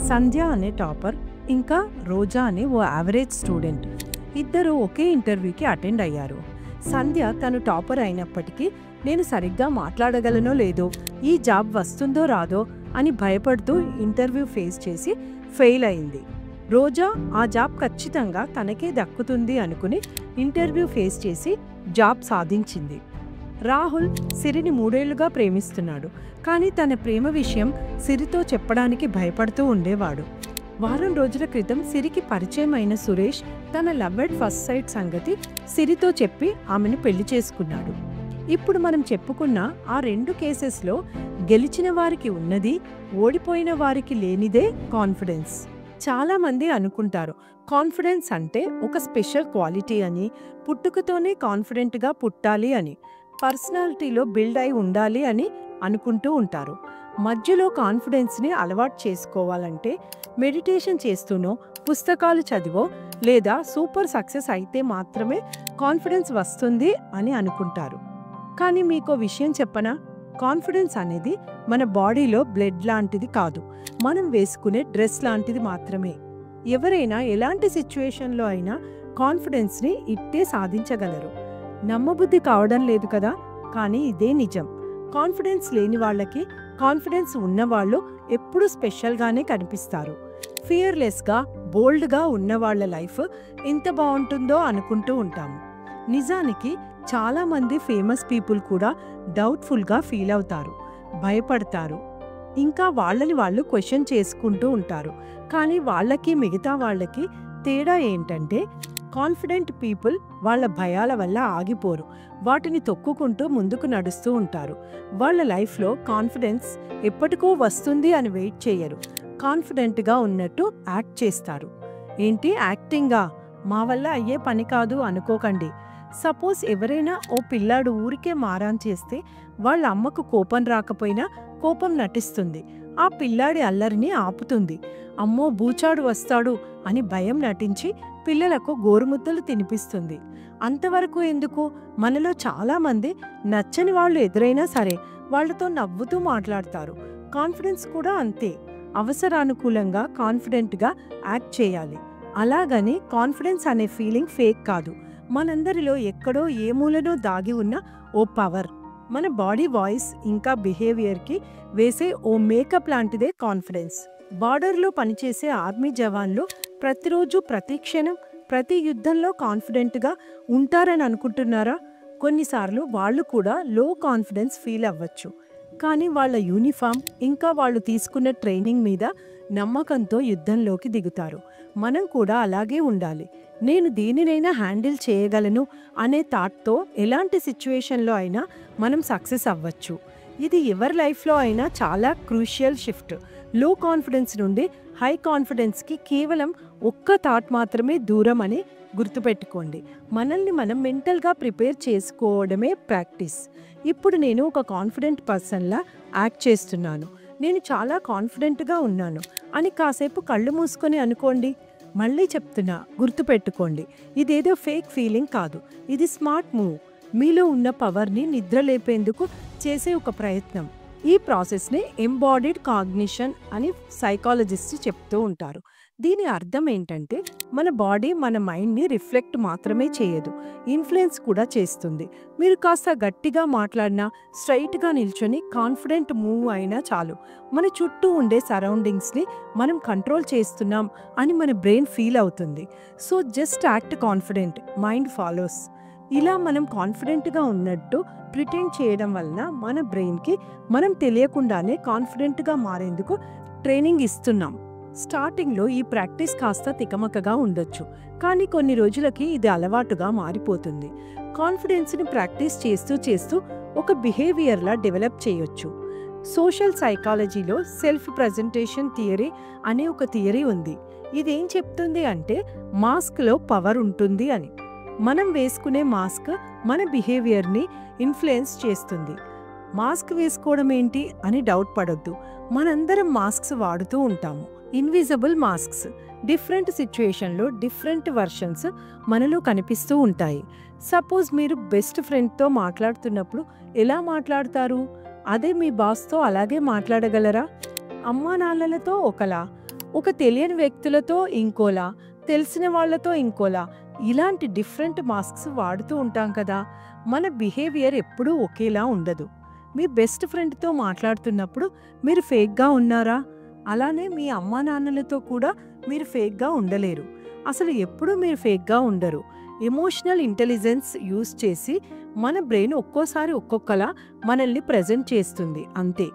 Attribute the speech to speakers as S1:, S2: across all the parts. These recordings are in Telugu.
S1: సంధ్య అనే టాపర్ ఇంకా రోజా అనే ఓ యావరేజ్ స్టూడెంట్ ఇద్దరు ఒకే ఇంటర్వ్యూకి అటెండ్ అయ్యారు. సంధ్య తను టాపర్ అయినప్పటికీ నేను సరిగ్గా మాట్లాడగలనో లేదో, ఈ జాబ్ వస్తుందో రాదో అని భయపడుతూ ఇంటర్వ్యూ ఫేస్ చేసి ఫెయిల్ అయింది. రోజా ఆ జాబ్ ఖచ్చితంగా తనకే దక్కుతుంది అనుకుని ఇంటర్వ్యూ ఫేస్ చేసి జాబ్ సాధించింది. రాహుల్ సిరిని 3 ఏళ్లుగా ప్రేమిస్తున్నాడు. కానీ తన ప్రేమ విషయం సిరితో చెప్పడానికి భయపడుతూ ఉండేవాడు. వారం రోజుల క్రితం సిరికి పరిచయం అయిన సురేష్ తన లవ్ ఎట్ ఫస్ట్ సైట్ సంగతి సిరితో చెప్పి ఆమెను పెళ్లి చేసుకున్నాడు. ఇప్పుడు మనం చెప్పుకున్న ఆ 2 కేసెస్లో గెలిచిన వారికి ఉన్నది, ఓడిపోయిన వారికి లేనిదే కాన్ఫిడెన్స్. చాలామంది అనుకుంటారు కాన్ఫిడెన్స్ అంటే ఒక స్పెషల్ క్వాలిటీ అని, పుట్టుకతోనే కాన్ఫిడెంట్గా పుట్టాలి అని, పర్సనాలిటీలో బిల్డ్ అయి ఉండాలి అని అనుకుంటూ ఉంటారు. మధ్యలో కాన్ఫిడెన్స్ని అలవాటు చేసుకోవాలంటే మెడిటేషన్ చేస్తూనో, పుస్తకాలు చదివో లేదా సూపర్ సక్సెస్ అయితే మాత్రమే కాన్ఫిడెన్స్ వస్తుంది అని అనుకుంటారు. కానీ మీకో విషయం చెప్పనా? కాన్ఫిడెన్స్ అనేది మన బాడీలో బ్లడ్ లాంటిది కాదు, మనం వేసుకునే డ్రెస్ లాంటిది మాత్రమే. ఎవరైనా ఎలాంటి సిచ్యువేషన్లో అయినా కాన్ఫిడెన్స్ని ఇట్టే సాధించగలరు. నమ్మబుద్ధి కావడం లేదు కదా, కానీ ఇదే నిజం. కాన్ఫిడెన్స్ లేని వాళ్ళకి కాన్ఫిడెన్స్ ఉన్నవాళ్ళు ఎప్పుడూ స్పెషల్గానే కనిపిస్తారు. ఫియర్లెస్గా, బోల్డ్గా ఉన్న వాళ్ళ లైఫ్ ఎంత బాగుంటుందో అనుకుంటూ ఉంటాము. నిజానికి చాలామంది ఫేమస్ పీపుల్ కూడా డౌట్ఫుల్గా ఫీల్ అవుతారు, భయపడతారు, ఇంకా వాళ్ళని వాళ్ళు క్వశ్చన్ చేసుకుంటూ ఉంటారు. కానీ వాళ్ళకి మిగతా వాళ్ళకి తేడా ఏంటంటే కాన్ఫిడెంట్ పీపుల్ వాళ్ళ భయాల వల్ల ఆగిపోరు, వాటిని తొక్కుకుంటూ ముందుకు నడుస్తూ ఉంటారు. వాళ్ళ లైఫ్లో కాన్ఫిడెన్స్ ఎప్పటికో వస్తుంది అని వెయిట్ చేయరు, కాన్ఫిడెంట్గా ఉన్నట్టు యాక్ట్ చేస్తారు. ఏంటి యాక్టింగా? మా వల్ల అయ్యే పని కాదు అనుకోకండి. సపోజ్ ఎవరైనా ఓ పిల్లాడు ఊరికే మారాన్ చేస్తే వాళ్ళ అమ్మకు కోపం రాకపోయినా కోపం నటిస్తుంది. ఆ పిల్లాడి అల్లరిని ఆపుతుంది. అమ్మో బూచాడు వస్తాడు అని భయం నటించి పిల్లలకు గోరుముద్దలు తినిపిస్తుంది. అంతవరకు ఎందుకు? మనలో చాలామంది నచ్చని వాళ్ళు ఎదురైనా సరే వాళ్ళతో నవ్వుతూ మాట్లాడతారు. కాన్ఫిడెన్స్ కూడా అంతే, అవసరానుకూలంగా కాన్ఫిడెంట్గా యాక్ట్ చేయాలి. అలాగని కాన్ఫిడెన్స్ అనే ఫీలింగ్ ఫేక్ కాదు, మనందరిలో ఎక్కడో ఏ మూలనో దాగి ఉన్న ఓ పవర్. మన బాడీ వాయిస్ ఇంకా బిహేవియర్కి వేసే ఓ మేకప్ లాంటిదే కాన్ఫిడెన్స్. బార్డర్లో పనిచేసే ఆర్మీ జవాన్లు ప్రతిరోజు, ప్రతి క్షణం, ప్రతి యుద్ధంలో కాన్ఫిడెంట్గా ఉంటారని అనుకుంటున్నారా? కొన్నిసార్లు వాళ్ళు కూడా లో కాన్ఫిడెన్స్ ఫీల్ అవ్వచ్చు. కానీ వాళ్ళ యూనిఫామ్ ఇంకా వాళ్ళు తీసుకున్న ట్రైనింగ్ మీద నమ్మకంతో యుద్ధంలోకి దిగుతారు. మనం కూడా అలాగే ఉండాలి. నేను దేనినైనా హ్యాండిల్ చేయగలను అనే థాట్తో ఎలాంటి సిచ్యువేషన్లో అయినా మనం సక్సెస్ అవ్వచ్చు. ఇది ఎవరి లైఫ్లో అయినా చాలా క్రూషియల్ షిఫ్ట్. లో కాన్ఫిడెన్స్ నుండి హై కాన్ఫిడెన్స్కి కేవలం ఒక్క థాట్ మాత్రమే దూరం అని గుర్తుపెట్టుకోండి. మనల్ని మనం మెంటల్గా ప్రిపేర్ చేసుకోవడమే ప్రాక్టీస్. ఇప్పుడు నేను ఒక కాన్ఫిడెంట్ పర్సన్లా యాక్ట్ చేస్తున్నాను, నేను చాలా కాన్ఫిడెంట్గా ఉన్నాను అని కాసేపు కళ్ళు మూసుకొని అనుకోండి. మళ్ళీ చెప్తున్నా, గుర్తుపెట్టుకోండి, ఇదేదో ఫేక్ ఫీలింగ్ కాదు, ఇది స్మార్ట్ మూవ్. మీలో ఉన్న పవర్ని నిద్రలేపేందుకు చేసే ఒక ప్రయత్నం. ఈ ప్రాసెస్ని ఎంబాడీడ్ కాగ్నిషన్ అని సైకాలజిస్ట్ చెప్తూ ఉంటారు. దీని అర్థం ఏంటంటే మన బాడీ మన మైండ్ని రిఫ్లెక్ట్ మాత్రమే చేయదు, ఇన్ఫ్లుయెన్స్ కూడా చేస్తుంది. మీరు కాస్త గట్టిగా మాట్లాడినా, స్ట్రైట్గా నిల్చొని కాన్ఫిడెంట్ మూవ్ అయినా చాలు, మన చుట్టూ ఉండే సరౌండింగ్స్ని మనం కంట్రోల్ చేస్తున్నాం అని మన బ్రెయిన్ ఫీల్ అవుతుంది. So just act confident, mind follows. ఇలా మనం కాన్ఫిడెంట్గా ఉన్నట్టు ప్రిటెండ్ చేయడం వలన మన బ్రెయిన్కి మనం తెలియకుండానే కాన్ఫిడెంట్గా మారేందుకు ట్రైనింగ్ ఇస్తున్నాం. స్టార్టింగ్లో ఈ ప్రాక్టీస్ కాస్త తికమకగా ఉండొచ్చు, కానీ కొన్ని రోజులకి ఇది అలవాటుగా మారిపోతుంది. కాన్ఫిడెన్స్ని ప్రాక్టీస్ చేస్తూ చేస్తూ ఒక బిహేవియర్లా డెవలప్ చేయొచ్చు. సోషల్ సైకాలజీలో సెల్ఫ్ ప్రజెంటేషన్ థియరీ అనే ఒక థియరీ ఉంది. ఇదేం చెప్తుంది అంటే మాస్క్లో పవర్ ఉంటుంది అని. మనం వేసుకునే మాస్క్ మన బిహేవియర్ని ఇన్ఫ్లుయెన్స్ చేస్తుంది. మాస్క్ వేసుకోవడం ఏంటి అని డౌట్ పడొద్దు. మనందరం మాస్క్స్ వాడుతూ ఉంటాము, ఇన్విజిబుల్ మాస్క్స్. డిఫరెంట్ సిచ్యుయేషన్లో డిఫరెంట్ వర్షన్స్ మనలో కనిపిస్తూ ఉంటాయి. సపోజ్ మీరు బెస్ట్ ఫ్రెండ్తో మాట్లాడుతున్నప్పుడు ఎలా మాట్లాడతారు? అదే మీ బాస్తో అలాగే మాట్లాడగలరా? అమ్మా నాన్నలతో ఒకలా, ఒక తెలియని వ్యక్తులతో ఇంకోలా, తెలిసిన వాళ్ళతో ఇంకోలా, ఇలాంటి డిఫరెంట్ మాస్క్స్ వాడుతూ ఉంటాం కదా. మన బిహేవియర్ ఎప్పుడూ ఒకేలా ఉండదు. మీ బెస్ట్ ఫ్రెండ్తో మాట్లాడుతున్నప్పుడు మీరు ఫేక్గా ఉన్నారా? అలానే మీ అమ్మా నాన్నలతో కూడా మీరు ఫేక్గా ఉండలేరు. అసలు ఎప్పుడూ మీరు ఫేక్గా ఉండరు. ఎమోషనల్ ఇంటెలిజెన్స్ యూజ్ చేసి మన బ్రెయిన్ ఒక్కోసారి ఒక్కొక్కలా మనల్ని ప్రజెంట్ చేస్తుంది అంతే.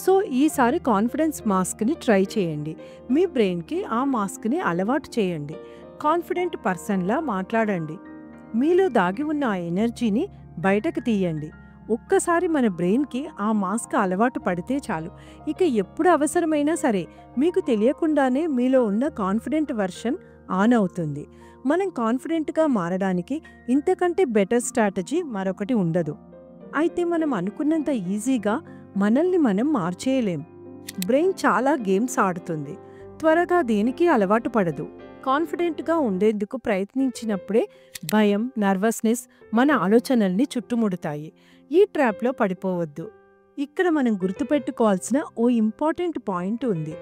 S1: సో ఈసారి కాన్ఫిడెన్స్ మాస్క్ని ట్రై చేయండి. మీ బ్రెయిన్కి ఆ మాస్క్ని అలవాటు చేయండి. కాన్ఫిడెంట్ పర్సన్లా మాట్లాడండి. మీలో దాగి ఉన్న ఆ ఎనర్జీని బయటకు తీయండి. ఒక్కసారి మన బ్రెయిన్కి ఆ మాస్క్ అలవాటు పడితే చాలు, ఇక ఎప్పుడు అవసరమైనా సరే మీకు తెలియకుండానే మీలో ఉన్న కాన్ఫిడెంట్ వర్షన్ ఆన్ అవుతుంది. మనం కాన్ఫిడెంట్గా మారడానికి ఇంతకంటే బెటర్ స్ట్రాటజీ మరొకటి ఉండదు. అయితే మనం అనుకున్నంత ఈజీగా మనల్ని మనం మార్చేయలేం. బ్రెయిన్ చాలా గేమ్స్ ఆడుతుంది, త్వరగా దేనికి అలవాటు పడదు. కాన్ఫిడెంట్గా ఉండేందుకు ప్రయత్నించినప్పుడే భయం, నర్వస్నెస్ మన ఆలోచనల్ని చుట్టుముడతాయి. ఈ ట్రాప్లో పడిపోవద్దు. ఇక్కడ మనం గుర్తుపెట్టుకోవాల్సిన ఓ ఇంపార్టెంట్ పాయింట్ ఉంది.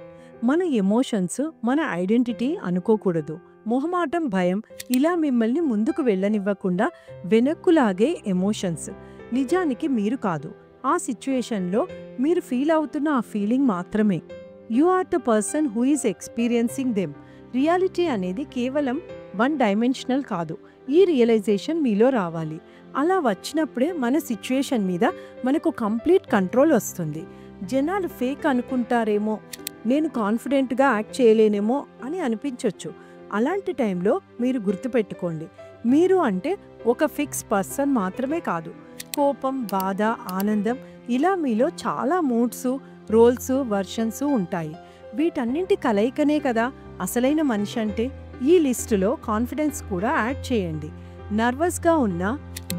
S1: మన ఎమోషన్స్ మన ఐడెంటిటీ అనుకోకూడదు. మొహమాటం, భయం ఇలా మిమ్మల్ని ముందుకు వెళ్ళనివ్వకుండా వెనక్కులాగే ఎమోషన్స్. నిజానికి మీరు కాదు, ఆ సిచ్యుయేషన్లో మీరు ఫీల్ అవుతున్న ఆ ఫీలింగ్ మాత్రమే. You are the person who is experiencing them. Reality అనేది కేవలం వన్ డైమెన్షనల్ కాదు. ఈ రియలైజేషన్ మీలో రావాలి. అలా వచ్చినప్పుడే మన సిచ్యుయేషన్ మీద మనకు కంప్లీట్ కంట్రోల్ వస్తుంది. జనాలు ఫేక్ అనుకుంటారేమో, నేను కాన్ఫిడెంట్గా యాక్ట్ చేయలేనేమో అని అనిపించవచ్చు. అలాంటి టైంలో మీరు గుర్తుపెట్టుకోండి, మీరు అంటే ఒక ఫిక్స్ పర్సన్ మాత్రమే కాదు. కోపం, బాధ, ఆనందం ఇలా మీలో చాలా మూడ్స్, రోల్స్, వర్షన్స్ ఉంటాయి. వీటన్నింటి కలయికనే కదా అసలైన మనిషి అంటే. ఈ లిస్టులో కాన్ఫిడెన్స్ కూడా యాడ్ చేయండి. నర్వస్గా ఉన్నా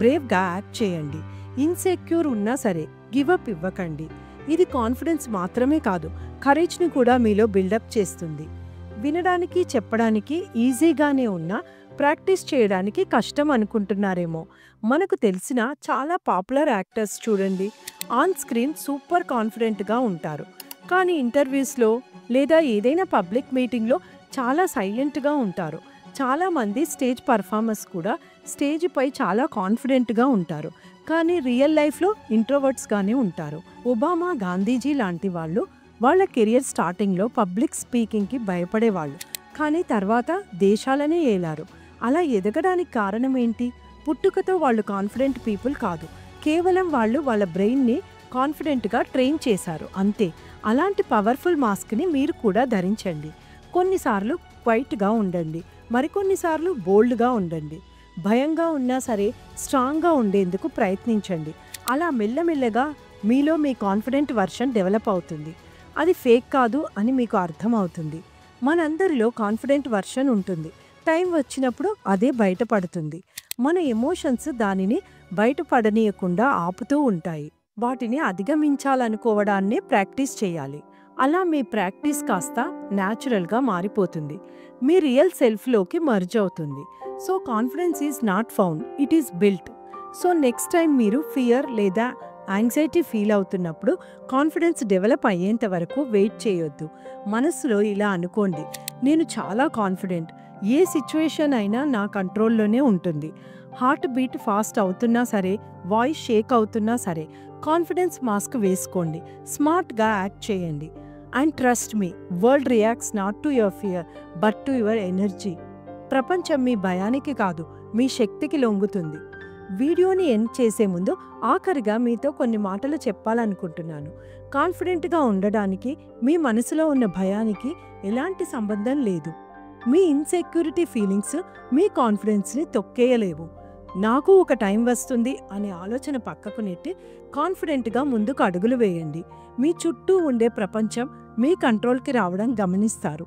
S1: బ్రేవ్గా యాక్ట్ చేయండి. ఇన్సెక్యూర్ ఉన్నా సరే గివప్ ఇవ్వకండి. ఇది కాన్ఫిడెన్స్ మాత్రమే కాదు, కరేజ్ని కూడా మీలో బిల్డప్ చేస్తుంది. వినడానికి, చెప్పడానికి ఈజీగానే ఉన్నా ప్రాక్టీస్ చేయడానికి కష్టం అనుకుంటున్నారేమో. మనకు తెలిసిన చాలా పాపులర్ యాక్టర్స్ చూడండి, ఆన్ స్క్రీన్ సూపర్ కాన్ఫిడెంట్గా ఉంటారు, కానీ ఇంటర్వ్యూస్లో లేదా ఏదైనా పబ్లిక్ మీటింగ్లో చాలా సైలెంట్గా ఉంటారు. చాలామంది స్టేజ్ పర్ఫార్మర్స్ కూడా స్టేజ్పై చాలా కాన్ఫిడెంట్గా ఉంటారు, కానీ రియల్ లైఫ్లో ఇంట్రోవర్ట్స్గానే ఉంటారు. ఒబామా, గాంధీజీ లాంటి వాళ్ళు వాళ్ళ కెరియర్ స్టార్టింగ్లో పబ్లిక్ స్పీకింగ్కి భయపడేవాళ్ళు, కానీ తర్వాత దేశాలనే ఏలారు. అలా ఎదగడానికి కారణం ఏంటి? పుట్టుకతో వాళ్ళు కాన్ఫిడెంట్ పీపుల్ కాదు, కేవలం వాళ్ళు వాళ్ళ బ్రెయిన్ని కాన్ఫిడెంట్గా ట్రైన్ చేశారు అంతే. అలాంటి పవర్ఫుల్ మాస్క్ని మీరు కూడా ధరించండి. కొన్నిసార్లు క్వైట్గా ఉండండి, మరికొన్నిసార్లు బోల్డ్గా ఉండండి. భయంగా ఉన్నా సరే స్ట్రాంగ్గా ఉండేందుకు ప్రయత్నించండి. అలా మెల్లమెల్లగా మీలో మీ కాన్ఫిడెంట్ వర్షన్ డెవలప్ అవుతుంది. అది ఫేక్ కాదు అని మీకు అర్థమవుతుంది. మనందరిలో కాన్ఫిడెంట్ వర్షన్ ఉంటుంది. టైం వచ్చినప్పుడు అదే బయటపడుతుంది. మన ఎమోషన్స్ దానిని బయటపడనీయకుండా ఆపుతూ ఉంటాయి. వాటిని అధిగమించాలనుకోవడాన్నే ప్రాక్టీస్ చేయాలి. అలా మీ ప్రాక్టీస్ కాస్త న్యాచురల్గా మారిపోతుంది, మీ రియల్ సెల్ఫ్లోకి మర్జ్ అవుతుంది. So confidence is not found, it is built. So next time మీరు ఫియర్ లేదా యాంగ్జైటీ ఫీల్ అవుతున్నప్పుడు కాన్ఫిడెన్స్ డెవలప్ అయ్యేంత వరకు వెయిట్ చేయొద్దు. మనసులో ఇలా అనుకోండి, నేను చాలా కాన్ఫిడెంట్, ఏ సిచ్యువేషన్ అయినా నా కంట్రోల్లోనే ఉంటుంది. హార్ట్ బీట్ ఫాస్ట్ అవుతున్నా సరే, వాయిస్ షేక్ అవుతున్నా సరే కాన్ఫిడెన్స్ మాస్క్ వేసుకోండి. స్మార్ట్గా యాక్ట్ చేయండి. And trust me, world reacts not to your fear but to your energy. ప్రపంచం మీ భయానికి కాదు, మీ శక్తికి లొంగుతుంది. వీడియోని ఎండ్ చేసే ముందు ఆఖరిగా మీతో కొన్ని మాటలు చెప్పాలనుకుంటున్నాను. కాన్ఫిడెంట్గా ఉండడానికి మీ మనసులో ఉన్న భయానికి ఎలాంటి సంబంధం లేదు. మీ ఇన్సెక్యూరిటీ ఫీలింగ్స్ మీ కాన్ఫిడెన్స్ని తొక్కేయలేవు. నాకు ఒక టైం వస్తుంది అనే ఆలోచన పక్కకు నెట్టి కాన్ఫిడెంట్గా ముందుకు అడుగులు వేయండి. మీ చుట్టూ ఉండే ప్రపంచం మీ కంట్రోల్కి రావడం గమనిస్తారు.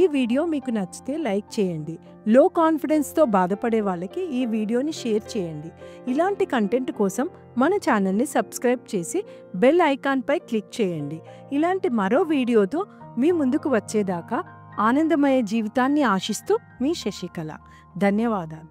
S1: ఈ వీడియో మీకు నచ్చితే లైక్ చేయండి. లో కాన్ఫిడెన్స్తో బాధపడే వాళ్ళకి ఈ వీడియోని షేర్ చేయండి. ఇలాంటి కంటెంట్ కోసం మన ఛానల్ని సబ్స్క్రైబ్ చేసి బెల్ ఐకాన్పై క్లిక్ చేయండి. ఇలాంటి మరో వీడియోతో మీ ముందుకు వచ్చేదాకా ఆనందమయ జీవితాన్ని ఆశిస్తూ మీ శశికళ. ధన్యవాదాలు.